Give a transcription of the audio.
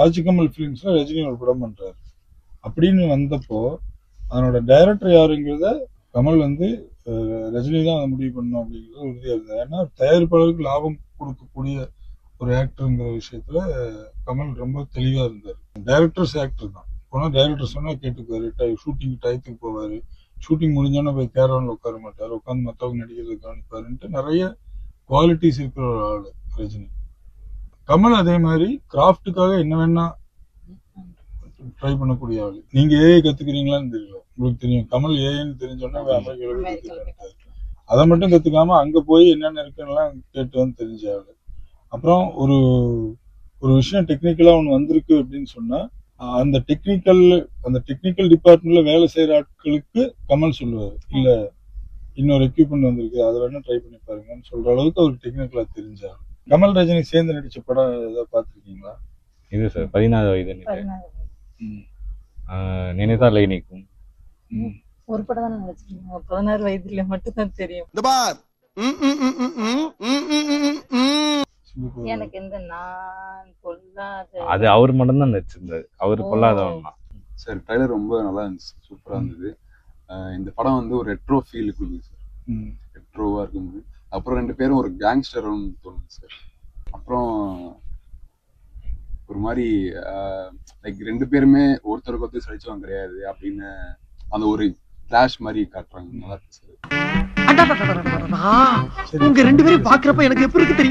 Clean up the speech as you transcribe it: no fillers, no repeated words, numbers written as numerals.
ராஜ்கமல் ஃபிலிம்ஸ்ல ரஜினி ஒரு படம் பண்றாரு அப்படின்னு வந்தப்போ அதனோட டைரக்டர் யாருங்கிறத கமல் வந்து ரஜினி தான் அதை முடிவு பண்ணணும் அப்படிங்கிறது உறுதியா இருந்தார். ஏன்னா தயாரிப்பாளருக்கு லாபம் கொடுக்கக்கூடிய ஒரு ஆக்டருங்கிற விஷயத்துல கமல் ரொம்ப தெளிவா இருந்தார். டைரக்டர்ஸ் ஆக்டர் தான். போனால் டைரக்டர் சொன்னா கேட்டுக்குவாரு, ஷூட்டிங் டயத்துக்கு போவாரு, ஷூட்டிங் முடிஞ்சோன்னா போய் கேரவன்ல உட்கார மாட்டார், உட்காந்து மற்றவங்க நடிக்கிறது கவனிப்பாருன்ட்டு நிறைய குவாலிட்டிஸ் இருக்கிற ஒரு ஆளு ரஜினி. கமல் அதே மாதிரி கிராஃப்டுக்காக என்ன வேணா ட்ரை பண்ணக்கூடிய ஆளு. நீங்க ஏஐ கத்துக்கிறீங்களான்னு தெரியல, உங்களுக்கு தெரியும் கமல் ஏஐன்னு தெரிஞ்சோன்னா அதை மட்டும் கத்துக்காம அங்க போய் என்னென்ன இருக்குன்னு கேட்டு வந்து தெரிஞ்ச ஆளு. அப்புறம் ஒரு ஒரு விஷயம் டெக்னிக்கலா ஒன்று வந்திருக்கு அப்படின்னு சொன்னா அந்த டெக்னிக்கல் டிபார்ட்மெண்ட்ல வேலை செய்யற ஆட்களுக்கு கமல் சொல்லுவாரு, இல்ல இன்னொரு எக்யூப்மெண்ட் வந்திருக்கு அதை வேணா ட்ரை பண்ணி பாருங்கன்னு சொல்ற அளவுக்கு அவர் டெக்னிக்கலா தெரிஞ்சாரு. கமல் ரஜினி சேர்ந்து நடிச்ச படம் ஏதாவது பாத்துருக்கீங்களா? இது சார் 14 வயது நினைத்தால் நிற்கும் ஒரு படம் தான் நடிச்சிருக்கீங்க. 16 வயதுல மட்டும் தான் தெரியும். எனக்கு இந்த நான் பொல்லாத அது அவர் மட்டும் தான் நடிச்சிருந்தாரு, அவரு பொல்லாதவன் தான். சார் ட்ரைலர் ரொம்ப நல்லா இருந்துச்சு, சூப்பரா இருந்தது. இந்த படம் வந்து ஒரு ரெட்ரோ ஃபீல் கொடுக்குது சார், ரெட்ரோவா இருக்கும்போது. அப்புறம் 2 பேரும் ஒரு கேங்ஸ்டர்னு தோணுது சார். அப்புறம் ஒரு மாதிரி லைக் 2 பேருமே ஒருத்தருக்கு ஒருத்தர் சளிச்சவங்க கிடையாது அப்படின்னு அந்த ஒரு கிளாஷ் மாதிரி காட்டுறாங்க. நல்லா இருக்கு சார். உங்க 2 பேரும் பாக்குறப்ப எனக்கு எப்படி இருக்கு தெரியுமா?